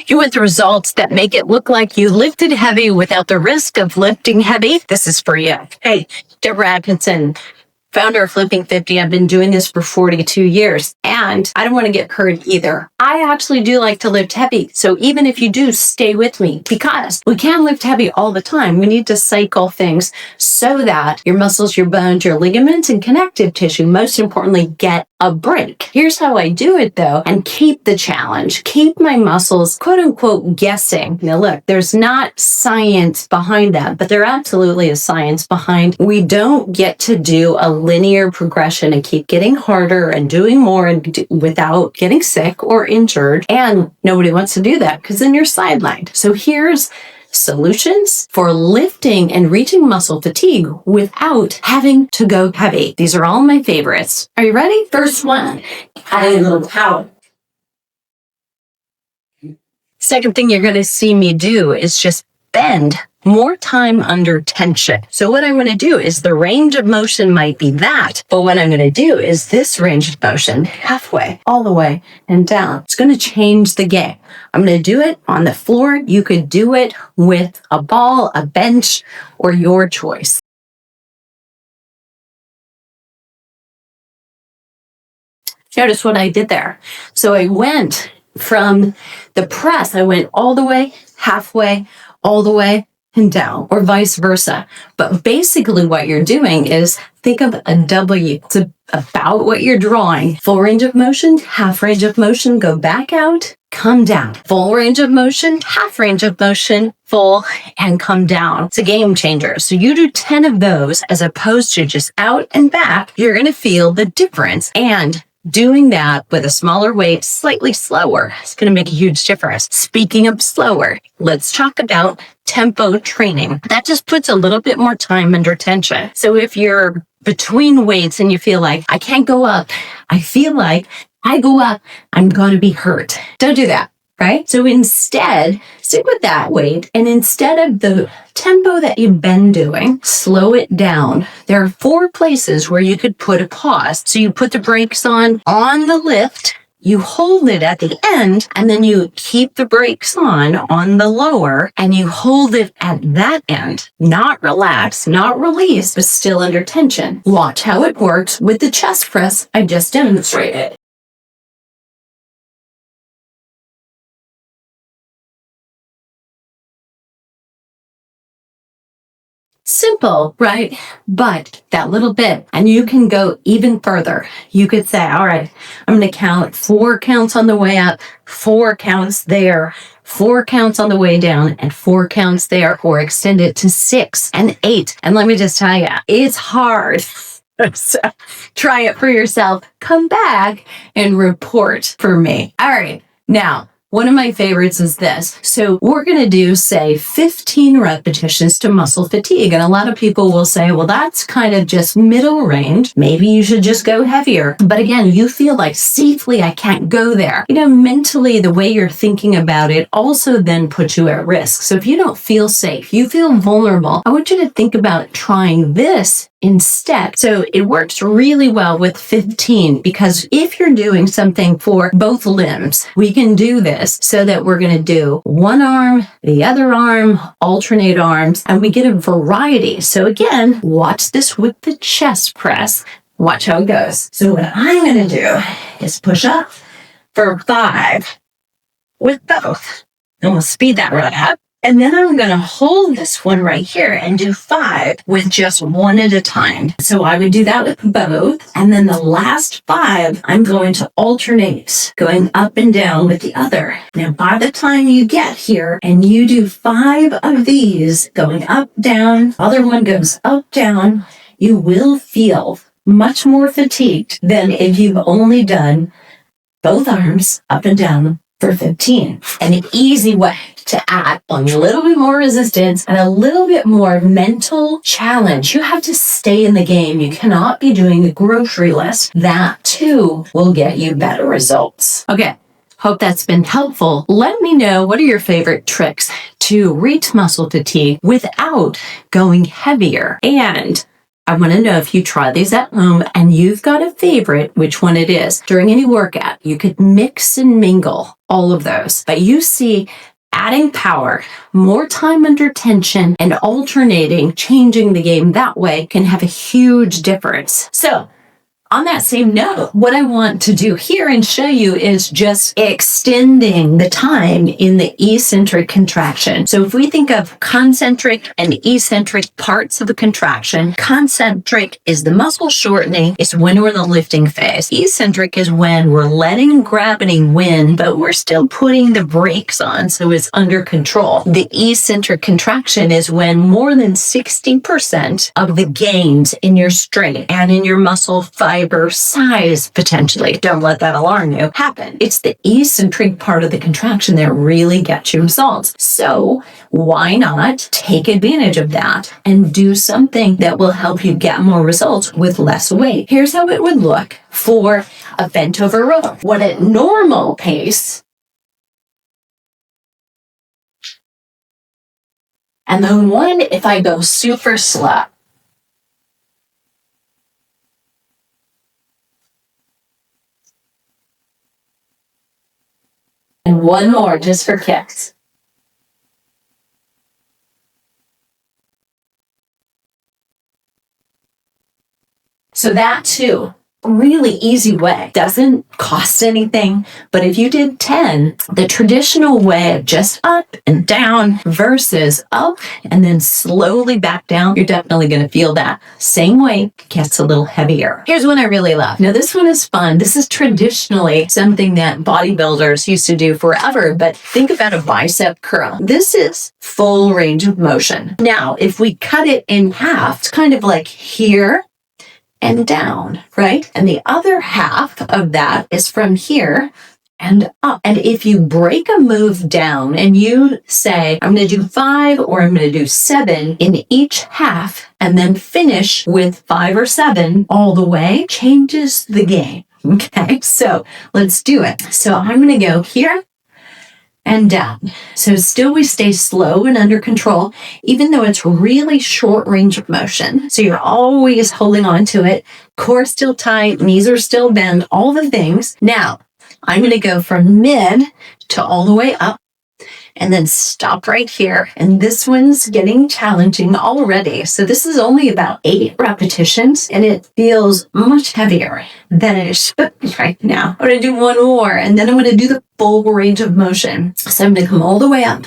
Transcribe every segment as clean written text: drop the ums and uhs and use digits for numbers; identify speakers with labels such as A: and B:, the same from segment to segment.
A: You want the results that make it look like you lifted heavy without the risk of lifting heavy? This is for you. Hey, Deborah Atkinson, founder of Flipping 50. I've been doing this for 42 years and I don't want to get hurt either. I actually do like to lift heavy. So even if you do, stay with me because we can't lift heavy all the time. We need to cycle things so that your muscles, your bones, your ligaments, and connective tissue, most importantly, get a break. Here's how I do it though, and keep the challenge, keep my muscles quote unquote guessing. Now look, there's not science behind that, but there absolutely is science behind. We don't get to do a linear progression and keep getting harder and doing more and without getting sick or injured. And nobody wants to do that because then you're sidelined. So here's solutions for lifting and reaching muscle fatigue without having to go heavy. These are all my favorites. Are you ready? First one, adding a little power. Second thing you're going to see me do is just bend more time under tension. So what I'm going to do is the range of motion might be that, but what I'm going to do is this range of motion halfway, all the way and down. It's going to change the game. I'm going to do it on the floor. You could do it with a ball, a bench, or your choice. Notice what I did there. So I went from the press, I went all the way, halfway, all the way, and down, or vice versa. But basically what you're doing is think of a W. It's about what you're drawing. Full range of motion, half range of motion, go back out, come down. Full range of motion, half range of motion, full, and come down. It's a game changer. So you do 10 of those as opposed to just out and back. You're going to feel the difference. And doing that with a smaller weight, slightly slower, is going to make a huge difference. Speaking of slower, let's talk about tempo training. That just puts a little bit more time under tension. So if you're between weights and you feel like, I can't go up, I feel like I go up, I'm going to be hurt. Don't do that. Right? So instead, stick with that weight. And instead of the tempo that you've been doing, slow it down. There are 4 places where you could put a pause. So you put the brakes on the lift, you hold it at the end, and then you keep the brakes on the lower, and you hold it at that end. Not relax, not release, but still under tension. Watch how it works with the chest press I just demonstrated. Simple, right? But that little bit, and you can go even further. You could say, all right, I'm going to count 4 counts on the way up, 4 counts there, 4 counts on the way down, and 4 counts there, or extend it to 6 and 8. And let me just tell you, it's hard. So try it for yourself. Come back and report for me. All right. Now, one of my favorites is this. So we're going to do, say, 15 repetitions to muscle fatigue. And a lot of people will say, well, that's kind of just middle range. Maybe you should just go heavier. But again, you feel like safely, I can't go there. You know, mentally, the way you're thinking about it also then puts you at risk. So if you don't feel safe, you feel vulnerable, I want you to think about trying this instead. So it works really well with 15 because if you're doing something for both limbs, we can do this so that we're going to do one arm, the other arm, alternate arms, and we get a variety. So again, watch this with the chest press. Watch how it goes. So what I'm going to do is push up for 5 with both. And we'll speed that right up. And then I'm going to hold this one right here and do 5 with just one at a time. So I would do that with both. And then the last 5, I'm going to alternate going up and down with the other. Now, by the time you get here and you do 5 of these going up, down, other one goes up, down, you will feel much more fatigued than if you've only done both arms up and down for 15. An easy way to add a little bit more resistance and a little bit more mental challenge. You have to stay in the game. You cannot be doing a grocery list. That too will get you better results. Okay. Hope that's been helpful. Let me know, what are your favorite tricks to reach muscle fatigue without going heavier? And I want to know if you try these at home and you've got a favorite, which one it is. During any workout, you could mix and mingle all of those. But you see, adding power, more time under tension, and alternating, changing the game that way can have a huge difference. So, on that same note, what I want to do here and show you is just extending the time in the eccentric contraction. So if we think of concentric and eccentric parts of the contraction, concentric is the muscle shortening. It's when we're in the lifting phase. Eccentric is when we're letting gravity win, but we're still putting the brakes on, so it's under control. The eccentric contraction is when more than 60% of the gains in your strength and in your muscle fiber size, potentially, don't let that alarm you, happen. It's the eccentric part of the contraction that really gets you results. So why not take advantage of that and do something that will help you get more results with less weight? Here's how it would look for a bent over row. What at normal pace, and then one if I go super slow. And one more just for kicks. So that too, really easy way. Doesn't cost anything, but if you did 10, the traditional way of just up and down versus up and then slowly back down, you're definitely going to feel that. Same weight gets a little heavier. Here's one I really love. Now this one is fun. This is traditionally something that bodybuilders used to do forever, but think about a bicep curl. This is full range of motion. Now, if we cut it in half, it's kind of like here and down, right? And the other half of that is from here and up. And if you break a move down and you say, I'm going to do 5 or I'm going to do 7 in each half and then finish with 5 or 7 all the way, changes the game. Okay, so let's do it. So I'm going to go here and down. So still we stay slow and under control, even though it's really short range of motion. So you're always holding on to it. Core still tight, knees are still bent, all the things. Now, I'm going to go from mid to all the way up and then stop right here. And this one's getting challenging already. So this is only about 8 repetitions and it feels much heavier than it should be right now. I'm going to do one more and then I'm going to do the full range of motion. So I'm going to come all the way up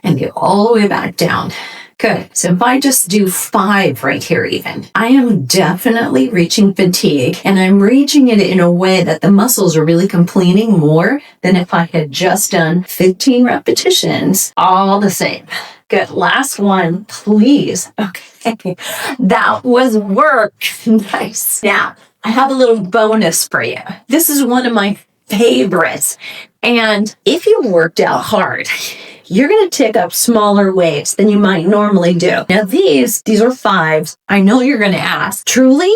A: and go all the way back down. Good. So if I just do 5 right here even, I am definitely reaching fatigue and I'm reaching it in a way that the muscles are really complaining more than if I had just done 15 repetitions all the same. Good. Last one, please. Okay. That was work. Nice. Now, I have a little bonus for you. This is one of my favorites. And if you worked out hard, you're going to take up smaller weights than you might normally do. Now these are 5s. I know you're going to ask, truly?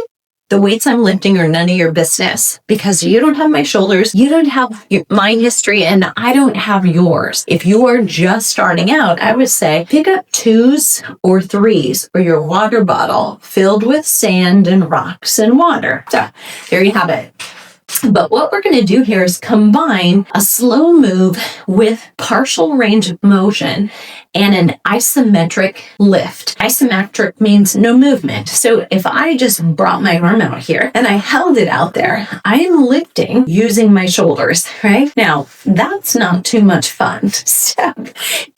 A: The weights I'm lifting are none of your business because you don't have my shoulders, you don't have my history, and I don't have yours. If you are just starting out, I would say pick up 2s or 3s or your water bottle filled with sand and rocks and water. So there you have it. But what we're going to do here is combine a slow move with partial range of motion and an isometric lift. Isometric means no movement. So if I just brought my arm out here and I held it out there, I am lifting using my shoulders, right? Now, that's not too much fun. So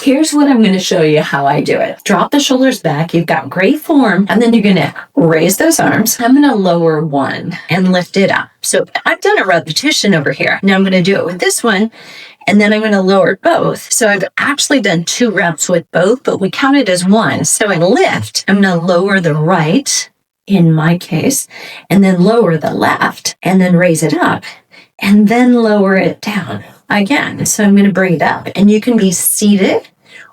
A: here's what I'm going to show you how I do it. Drop the shoulders back. You've got great form. And then you're going to raise those arms. I'm going to lower one and lift it up. So I've done a repetition over here. Now I'm going to do it with this one, and then I'm going to lower both. So I've actually done 2 reps with both, but we count it as one. So in lift, I'm going to lower the right, in my case, and then lower the left, and then raise it up, and then lower it down again. So I'm going to bring it up, and you can be seated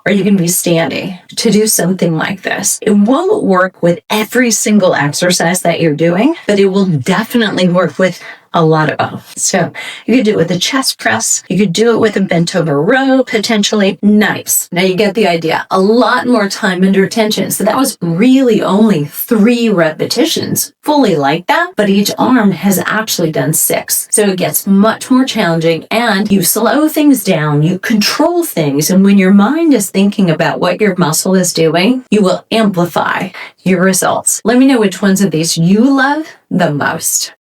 A: or you can be standing to do something like this. It won't work with every single exercise that you're doing, but it will definitely work with a lot of them. So you could do it with a chest press. You could do it with a bent over row, potentially. Nice. Now you get the idea. A lot more time under tension. So that was really only 3 repetitions fully like that, but each arm has actually done 6. So it gets much more challenging, and you slow things down, you control things, and when your mind is thinking about what your muscle is doing, you will amplify your results. Let me know which ones of these you love the most.